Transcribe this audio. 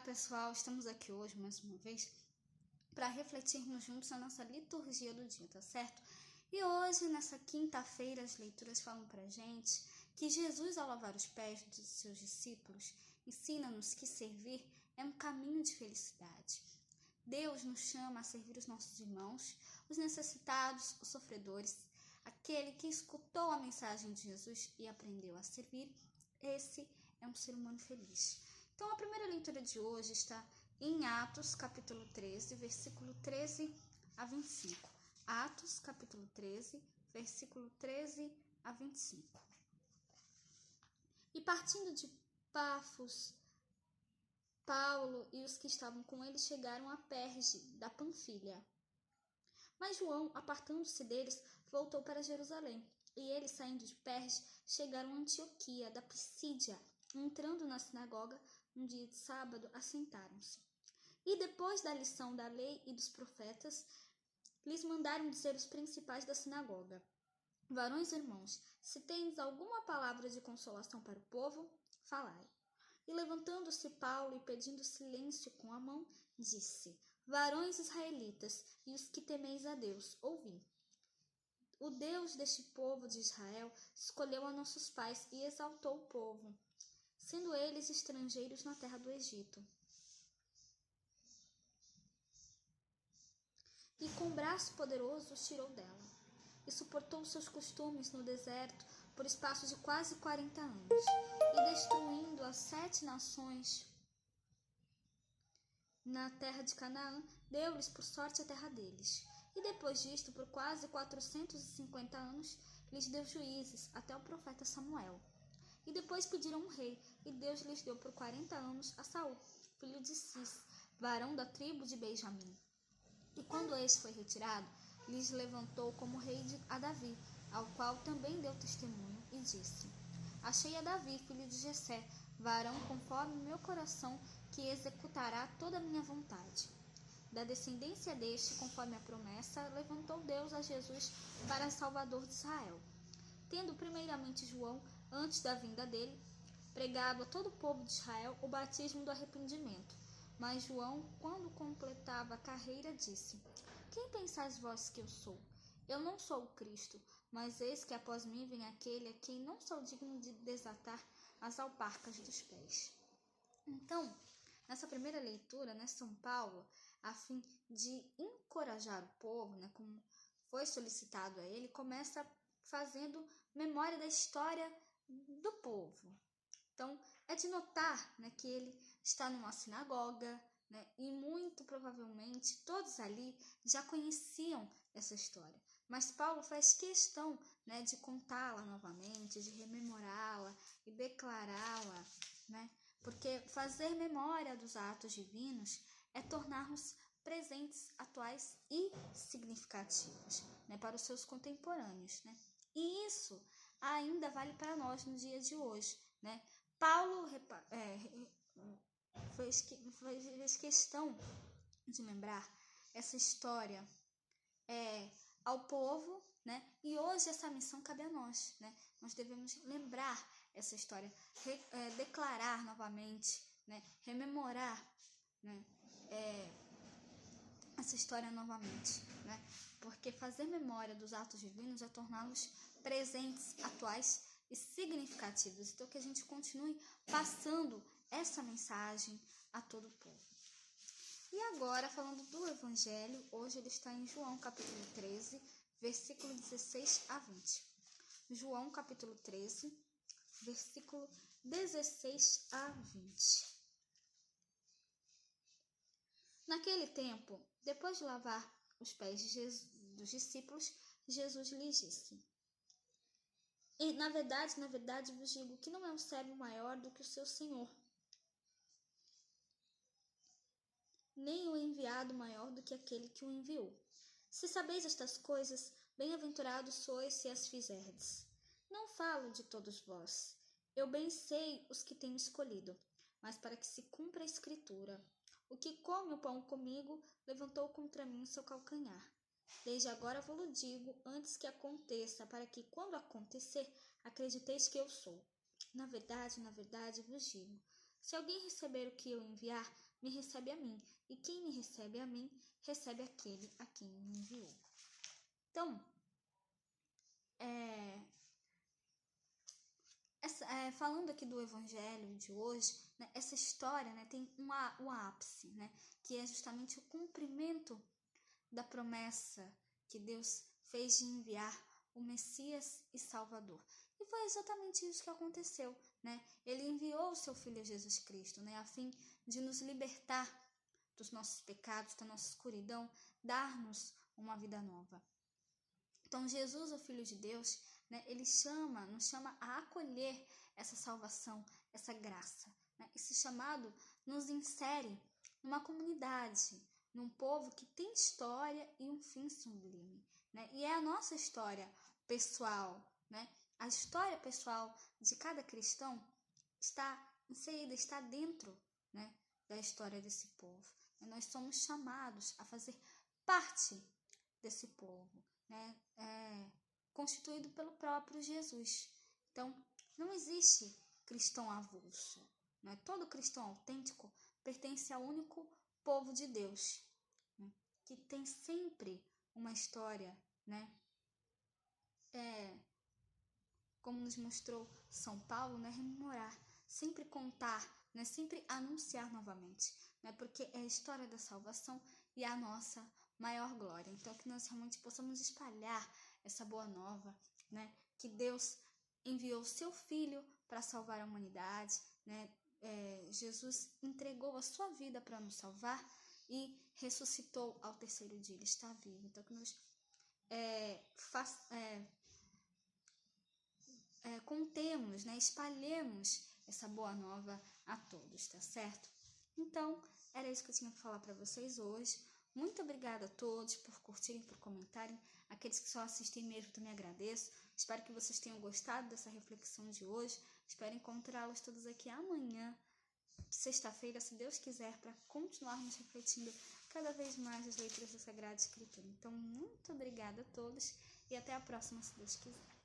pessoal, estamos aqui hoje mais uma vez para refletirmos juntos na nossa liturgia do dia, tá certo? E hoje, nessa quinta-feira, as leituras falam pra gente que Jesus, ao lavar os pés dos seus discípulos, ensina-nos que servir é um caminho de felicidade. Deus nos chama a servir os nossos irmãos, os necessitados, os sofredores. Aquele que escutou a mensagem de Jesus e aprendeu a servir, esse é um ser humano feliz. Então, a primeira leitura de hoje está em Atos, capítulo 13, versículo 13 a 25. Atos, capítulo 13, versículo 13 a 25. E partindo de Pafos, Paulo e os que estavam com ele chegaram a Perge, da Panfilha. Mas João, apartando-se deles, voltou para Jerusalém. E eles, saindo de Perge, chegaram a Antioquia, da Pisídia. Entrando na sinagoga, um dia de sábado, assentaram-se. E depois da lição da lei e dos profetas, lhes mandaram dizer os principais da sinagoga: Varões e irmãos, se tendes alguma palavra de consolação para o povo, falai. E levantando-se Paulo e pedindo silêncio com a mão, disse: Varões israelitas, e os que temeis a Deus, ouvi. O Deus deste povo de Israel escolheu a nossos pais e exaltou o povo, sendo eles estrangeiros na terra do Egito. E com braço poderoso os tirou dela, e suportou seus costumes no deserto por espaço de quase 40 anos, e destruindo as 7 nações na terra de Canaã, deu-lhes por sorte a terra deles. E depois disto, por quase 450 anos, lhes deu juízes, até o profeta Samuel. E depois pediram um rei, e Deus lhes deu por 40 anos a Saul, filho de Cis, varão da tribo de Benjamim. E quando este foi retirado, lhes levantou como rei a Davi, ao qual também deu testemunho, e disse: Achei a Davi, filho de Jessé, varão conforme meu coração, que executará toda a minha vontade. Da descendência deste, conforme a promessa, levantou Deus a Jesus para Salvador de Israel. Tendo primeiramente João, antes da vinda dele, pregado a todo o povo de Israel o batismo do arrependimento. Mas João, quando completava a carreira, disse: Quem pensais vós que eu sou? Eu não sou o Cristo, mas eis que após mim vem aquele a quem não sou digno de desatar as alparcas dos pés. Então, nessa primeira leitura, São Paulo, a fim de encorajar o povo, como foi solicitado a ele, começa fazendo memória da história do povo. Então, é de notar que ele está numa sinagoga, e muito provavelmente todos ali já conheciam essa história. Mas Paulo faz questão de contá-la novamente, de rememorá-la e declará-la, porque fazer memória dos atos divinos é tornar-nos presentes, atuais e significativos para os seus contemporâneos. E isso ainda vale para nós no dia de hoje. Paulo fez questão de lembrar essa história ao povo, e hoje essa missão cabe a nós. Nós devemos lembrar essa história, declarar novamente, rememorar essa história novamente, porque fazer memória dos atos divinos é torná-los presentes, atuais e significativos. Então, que a gente continue passando essa mensagem a todo o povo. E agora, falando do Evangelho, hoje ele está em João, capítulo 13, versículo 16 a 20. João, capítulo 13, versículo 16 a 20. Naquele tempo, depois de lavar os pés dos discípulos, Jesus lhes disse: E na verdade vos digo que não é um servo maior do que o seu senhor, nem o enviado maior do que aquele que o enviou. Se sabeis estas coisas, bem-aventurados sois se as fizerdes. Não falo de todos vós. Eu bem sei os que tenho escolhido, mas para que se cumpra a Escritura: o que come o pão comigo, levantou contra mim seu calcanhar. Desde agora vou-lo digo, antes que aconteça, para que, quando acontecer, acrediteis que eu sou. Na verdade vos digo, Se alguém receber o que eu enviar, me recebe a mim, e quem me recebe a mim, recebe aquele a quem me enviou. Então, falando aqui do evangelho de hoje, né, essa história, né, tem o ápice, né, que é justamente o cumprimento da promessa que Deus fez de enviar o Messias e Salvador. E foi exatamente isso que aconteceu, né? Ele enviou o seu Filho Jesus Cristo, né, a fim de nos libertar dos nossos pecados, da nossa escuridão, dar-nos uma vida nova. Então, Jesus, o Filho de Deus, né, ele nos chama a acolher essa salvação, essa graça. Né? Esse chamado nos insere numa comunidade, num povo que tem história e um fim sublime. Né? E é a nossa história pessoal, né? A história pessoal de cada cristão está inserida, está dentro, né, da história desse povo. E nós somos chamados a fazer parte desse povo, né? Constituído pelo próprio Jesus. Então, não existe cristão avulso. Né? Todo cristão autêntico pertence ao único povo de Deus, né? Que tem sempre uma história, né? Como nos mostrou São Paulo, né? Rememorar, sempre contar, né? Sempre anunciar novamente, né? Porque é a história da salvação e a nossa maior glória. Então, que nós realmente possamos espalhar essa boa nova, né? Que Deus enviou seu Filho para salvar a humanidade, né? Jesus entregou a sua vida para nos salvar e ressuscitou ao terceiro dia, ele está vivo. Então, que nós contemos, né? Espalhemos essa boa nova a todos, tá certo? Então, era isso que eu tinha para falar para vocês hoje. Muito obrigada a todos por curtirem, por comentarem. Aqueles que só assistem mesmo, também agradeço. Espero que vocês tenham gostado dessa reflexão de hoje. Espero encontrá-los todos aqui amanhã, sexta-feira, se Deus quiser, para continuarmos refletindo cada vez mais as leituras da Sagrada Escritura. Então, muito obrigada a todos e até a próxima, se Deus quiser.